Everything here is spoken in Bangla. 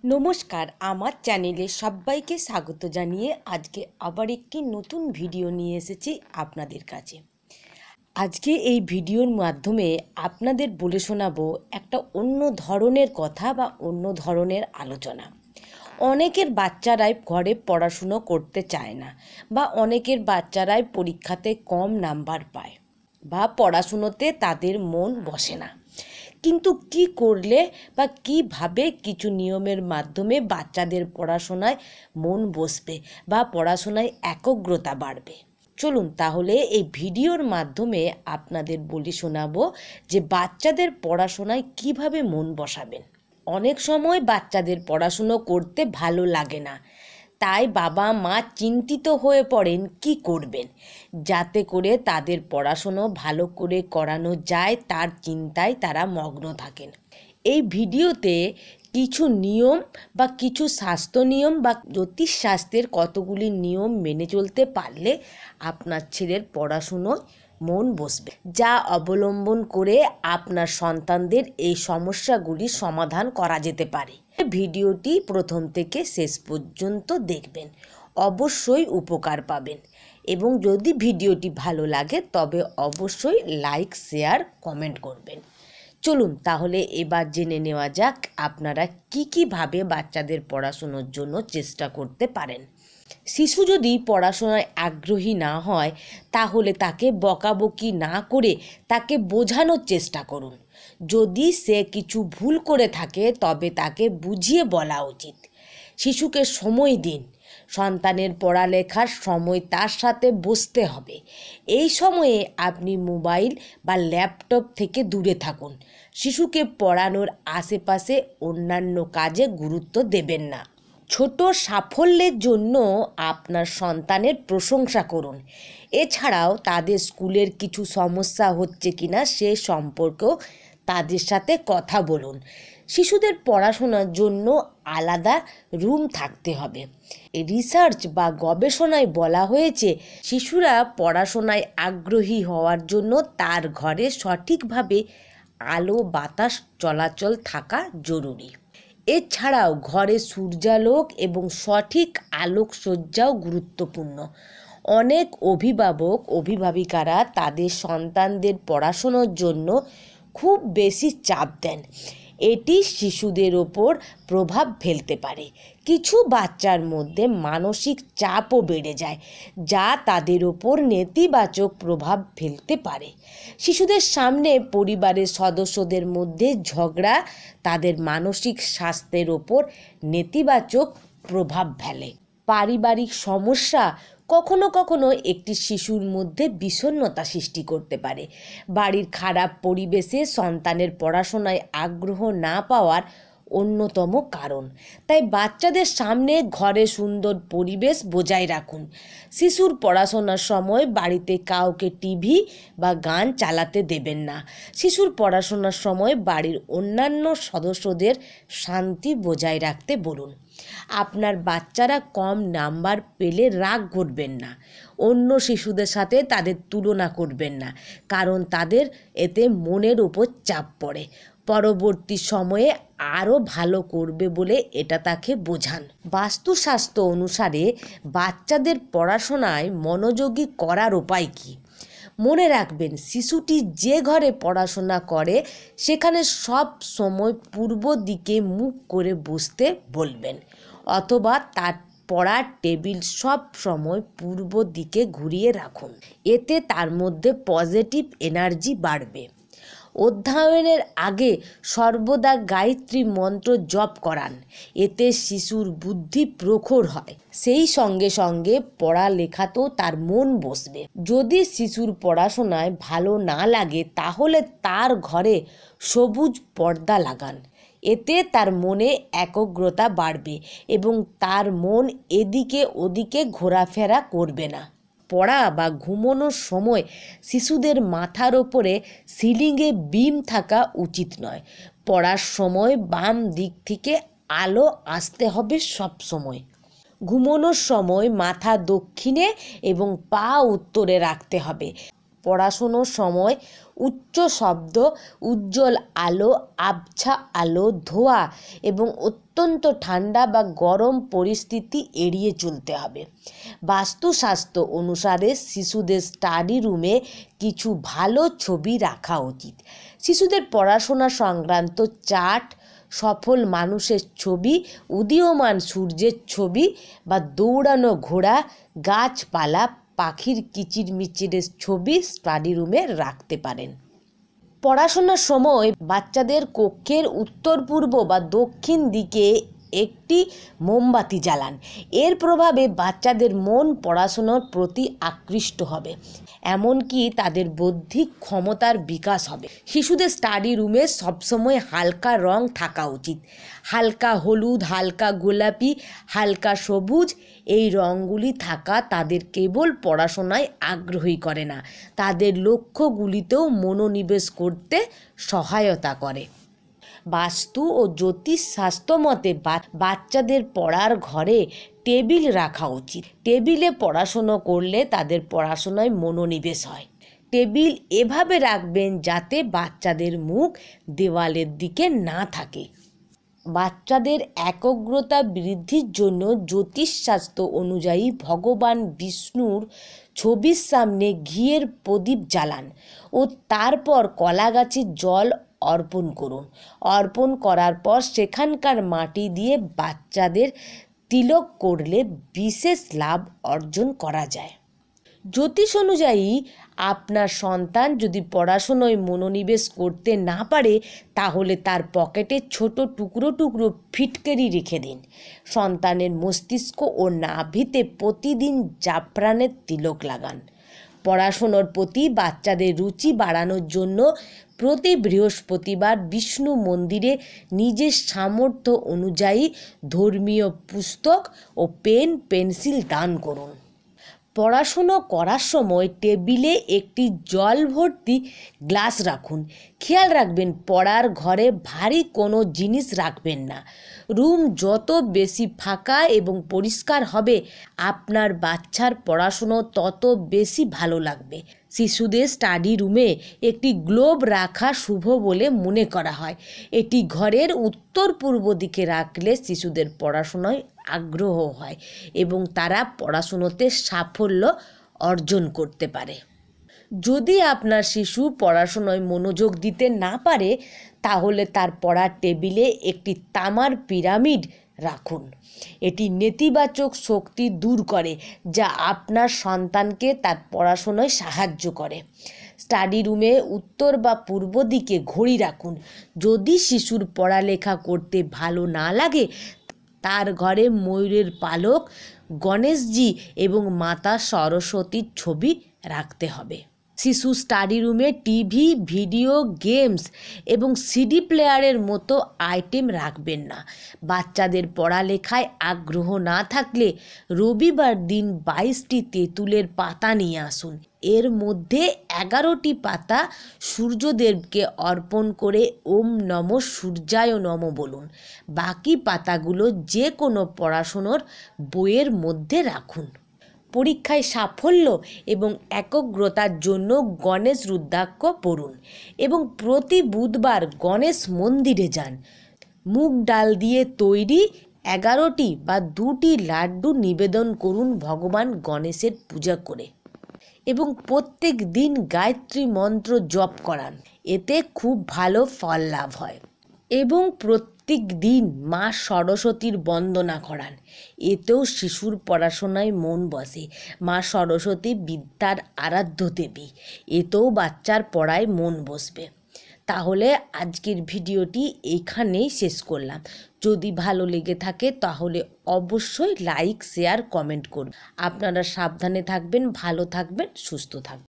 নমস্কার, আমার চ্যানেলে সবাইকে স্বাগত জানিয়ে আজকে আবার একটি নতুন ভিডিও নিয়ে এসেছি আপনাদের কাছে। আজকে এই ভিডিওর মাধ্যমে আপনাদের বলে শোনাবো একটা অন্য ধরনের কথা বা অন্য ধরনের আলোচনা। অনেকের বাচ্চারাই ঘরে পড়াশুনো করতে চায় না, বা অনেকের বাচ্চারাই পরীক্ষাতে কম নাম্বার পায়, বা পড়াশুনোতে তাদের মন বসে না। কিন্তু কি করলে বা কিভাবে কিছু নিয়মের মাধ্যমে বাচ্চাদের পড়াশোনায় মন বসবে বা পড়াশোনায় একাগ্রতা বাড়বে, চলুন তাহলে এই ভিডিওর মাধ্যমে আপনাদের বলি শোনাবো যে বাচ্চাদের পড়াশোনায় কিভাবে মন বসাবেন। অনেক সময় বাচ্চাদের পড়াশুনো করতে ভালো লাগে না, তাই বাবা মা চিন্তিত হয়ে পড়েন কি করবেন যাতে করে তাদের পড়াশুনো ভালো করে করানো যায়, তার চিন্তায় তারা মগ্ন থাকেন। এই ভিডিওতে কিছু নিয়ম বা কিছু স্বাস্থ্য নিয়ম বা জ্যোতিষশাস্ত্রের কতগুলি নিয়ম মেনে চলতে পারলে আপনার ছেলের পড়াশুনোয় মন বসবে, যা অবলম্বন করে আপনার সন্তানদের এই সমস্যাগুলির সমাধান করা যেতে পারে। ভিডিওটি প্রথম থেকে শেষ পর্যন্ত দেখবেন, অবশ্যই উপকার পাবেন। এবং যদি ভিডিওটি ভালো লাগে তবে অবশ্যই লাইক, শেয়ার, কমেন্ট করবেন। চলুন তাহলে এবার জেনে নেওয়া যাক আপনারা কীভাবে বাচ্চাদের পড়াশোনার জন্য চেষ্টা করতে পারেন। শিশু যদি পড়াশোনায় আগ্রহী না হয় তাহলে তাকে বকাবকি না করে তাকে বোঝানোর চেষ্টা করুন। যদি সে কিছু ভুল করে থাকে তবে তাকে বুঝিয়ে বলা উচিত। শিশুকে সময় দিন, সন্তানের পড়ালেখার সময় তার সাথে বসতে হবে। এই সময়ে আপনি মোবাইল বা ল্যাপটপ থেকে দূরে থাকুন। শিশুকে পড়ানোর আশেপাশে অন্যান্য কাজে গুরুত্ব দেবেন না। ছোট সাফল্যের জন্য আপনার সন্তানের প্রশংসা করুন। এছাড়াও তাদের স্কুলের কিছু সমস্যা হচ্ছে কিনা সে সম্পর্কেও তাদের সাথে কথা বলুন। শিশুদের পড়াশোনার জন্য আলাদা রুম থাকতে হবে। রিসার্চ বা গবেষণায় বলা হয়েছে শিশুরা পড়াশোনায় আগ্রহী হওয়ার জন্য তার ঘরে সঠিকভাবে আলো বাতাস চলাচল থাকা জরুরি। এছাড়াও ঘরে সূর্যালোক এবং সঠিক আলোকসজ্জাও গুরুত্বপূর্ণ। অনেক অভিভাবিকারা তাদের সন্তানদের পড়াশোনার জন্য খুব বেশি চাপ দেন। এটি শিশুদের ওপর প্রভাব ফেলতে পারে। কিছু বাচ্চার মধ্যে মানসিক চাপও বেড়ে যায়, যা তাদের ওপর নেতিবাচক প্রভাব ফেলতে পারে। শিশুদের সামনে পরিবারের সদস্যদের মধ্যে ঝগড়া তাদের মানসিক স্বাস্থ্যের ওপর নেতিবাচক প্রভাব ফেলে। পারিবারিক সমস্যা কখনো কখনো একটি শিশুর মধ্যে বিষণ্ণতা সৃষ্টি করতে পারে। বাড়ির খারাপ পরিবেশে সন্তানের পড়াশোনায় আগ্রহ না পাওয়ার অন্যতম কারণ। তাই বাচ্চাদের সামনে ঘরে সুন্দর পরিবেশ বজায় রাখুন। শিশুর পড়াশোনার সময় বাড়িতে কাউকে টিভি বা গান চালাতে দেবেন না। শিশুর পড়াশোনার সময় বাড়ির অন্যান্য সদস্যদের শান্তি বজায় রাখতে বলুন। আপনার বাচ্চারা কম নাম্বার পেলে রাগ করবেন না। অন্য শিশুদের সাথে তাদের তুলনা করবেন না, কারণ তাদের এতে মনের উপর চাপ পড়ে। পরবর্তী সময়ে আরও ভালো করবে বলে এটা তাকে বোঝান। বাস্তুশাস্ত্র অনুসারে বাচ্চাদের পড়াশোনায় মনোযোগী করার উপায় কী? মনে রাখবেন, শিশুটি যে ঘরে পড়াশোনা করে সেখানে সব সময় পূর্ব দিকে মুখ করে বসতে বলবেন, অথবা তার পড়ার টেবিল সব সময় পূর্ব দিকে ঘুরিয়ে রাখুন। এতে তার মধ্যে পজিটিভ এনার্জি বাড়বে। অধ্যয়নের আগে সর্বদা গায়ত্রী মন্ত্র জপ করান। এতে শিশুর বুদ্ধি প্রখর হয়, সেই সঙ্গে সঙ্গে পড়ালেখাতেও তার মন বসবে। যদি শিশুর পড়াশোনায় ভালো না লাগে তাহলে তার ঘরে সবুজ পর্দা লাগান। এতে তার মনে একাগ্রতা বাড়বে এবং তার মন এদিকে ওদিকে ঘোরাফেরা করবে না। পড়া বা ঘুমানোর সময় শিশুদের মাথার ওপরে সিলিংয়ে বিম থাকা উচিত নয়। পড়ার সময় বাম দিক থেকে আলো আসতে হবে সব সময়। ঘুমানোর সময় মাথা দক্ষিণে এবং পা উত্তরে রাখতে হবে। পড়াশোনার সময় উচ্চ শব্দ, উজ্জ্বল আলো, আবছা আলো, ধোঁয়া এবং অত্যন্ত ঠান্ডা বা গরম পরিস্থিতি এড়িয়ে চলতে হবে। বাস্তুশাস্ত্র অনুসারে শিশুদের স্টাডি রুমে কিছু ভালো ছবি রাখা উচিত। শিশুদের পড়াশোনা সংক্রান্ত চার্ট, সফল মানুষের ছবি, উদীয়মান সূর্যের ছবি বা দৌড়ানো ঘোড়া, গাছপালা, পাখির কিচিরমিচিরের ছবি স্টাডি রুমে রাখতে পারেন। পড়াশোনার সময় বাচ্চাদের কক্ষের উত্তর পূর্ব বা দক্ষিণ দিকে একটি মোমবাতি জ্বালান। এর প্রভাবে বাচ্চাদের মন পড়াশোনার প্রতি আকৃষ্ট হবে, এমনকি তাদের বৌদ্ধিক ক্ষমতার বিকাশ হবে। শিশুদের স্টাডি রুমে সবসময় হালকা রং থাকা উচিত। হালকা হলুদ, হালকা গোলাপি, হালকা সবুজ এই রঙগুলি থাকা তাদের কেবল পড়াশোনায় আগ্রহী করে না, তাদের লক্ষ্যগুলিতেও মনোনিবেশ করতে সহায়তা করে। বাস্তু ও জ্যোতিষশাস্ত্র মতে বাচ্চাদের পড়ার ঘরে টেবিল রাখা উচিত। টেবিলে পড়াশুনো করলে তাদের পড়াশোনায় মনোনিবেশ হয়। টেবিল এভাবে রাখবেন যাতে বাচ্চাদের মুখ দেওয়ালের দিকে না থাকে। বাচ্চাদের একাগ্রতা বৃদ্ধির জন্য জ্যোতিষশাস্ত্র অনুযায়ী ভগবান বিষ্ণুর ছবির সামনে ঘিয়ের প্রদীপ জ্বালান ও তারপর কলা গাছের জল অর্পণ করুন। অর্পণ করার পর সেখানকার মাটি দিয়ে বাচ্চাদের তিলক করলে বিশেষ লাভ অর্জন করা যায়। জ্যোতিষ অনুযায়ী আপনার সন্তান যদি পড়াশোনায় মনোনিবেশ করতে না পারে তাহলে তার পকেটে ছোট টুকরো টুকরো ফিটকিরি রেখে দিন। সন্তানের মস্তিষ্ক ও নাভিতে প্রতিদিন জাফরানের তিলক লাগান। পড়াশোনার প্রতি বাচ্চাদের রুচি বাড়ানোর জন্য প্রতি বৃহস্পতিবার বিষ্ণু মন্দিরে নিজের সামর্থ্য অনুযায়ী ধর্মীয় পুস্তক ও পেন পেন্সিল দান করুন। পড়াশুনো করার সময় টেবিলে একটি জল ভর্তি গ্লাস রাখুন। খেয়াল রাখবেন পড়ার ঘরে ভারী কোনো জিনিস রাখবেন না। রুম যত বেশি ফাঁকা এবং পরিষ্কার হবে আপনার বাচ্চার পড়াশুনো তত বেশি ভালো লাগবে। শিশুদের স্টাডি রুমে একটি গ্লোব রাখা শুভ বলে মনে করা হয়। এটি ঘরের উত্তর পূর্ব দিকে রাখলে শিশুদের পড়াশোনায় আগ্রহ হয় এবং তারা পড়াশুনোতে সাফল্য অর্জন করতে পারে। যদি আপনার শিশু পড়াশোনায় মনোযোগ দিতে না পারে তাহলে তার পড়ার টেবিলে একটি তামার পিরামিড রাখুন। এটি নেতিবাচক শক্তি দূর করে যা আপনার সন্তানকে তার পড়াশোনায় সাহায্য করে। স্টাডি রুমে উত্তর বা পূর্ব দিকে ঘড়ি রাখুন। যদি শিশুর পড়ালেখা করতে ভালো না লাগে তার ঘরে ময়ূরের পালক, গণেশজি এবং মাতা সরস্বতীর ছবি রাখতে হবে। শিশু স্টাডি রুমে টিভি, ভিডিও গেমস এবং সিডি প্লেয়ারের মতো আইটেম রাখবেন না। বাচ্চাদের পড়ালেখায় আগ্রহ না থাকলে রবিবার দিন 22টি তেঁতুলের পাতা নিয়ে আসুন। এর মধ্যে 11টি পাতা সূর্যদেবকে অর্পণ করে ওম নমঃ সূর্যায় নমঃ বলুন। বাকি পাতাগুলো যে কোনো পড়াশোনার বইয়ের মধ্যে রাখুন। পরীক্ষায় সাফল্য এবং একাগ্রতার জন্য গণেশ রুদ্রাক্ষ পড়ুন এবং প্রতি বুধবার গণেশ মন্দিরে যান। মুগ ডাল দিয়ে তৈরি 11টি বা 2টি লাড্ডু নিবেদন করুন ভগবান গণেশের পূজা করে এবং প্রত্যেক দিন গায়ত্রী মন্ত্র জপ করান। এতে খুব ভালো ফল লাভ হয় এবং প্রত্যেক দিন মা সরস্বতীর বন্দনা করান। এতেও শিশুর পড়াশোনায় মন বসে। মা সরস্বতী বিদ্যার আরাধ্য দেবী, এতেও বাচ্চার পড়ায় মন বসবে। তাহলে আজকের ভিডিওটি এখানেই শেষ করলাম। যদি ভালো লেগে থাকে তাহলে অবশ্যই লাইক, শেয়ার, কমেন্ট করুন। আপনারা সাবধানে থাকবেন, ভালো থাকবেন, সুস্থ থাকবেন।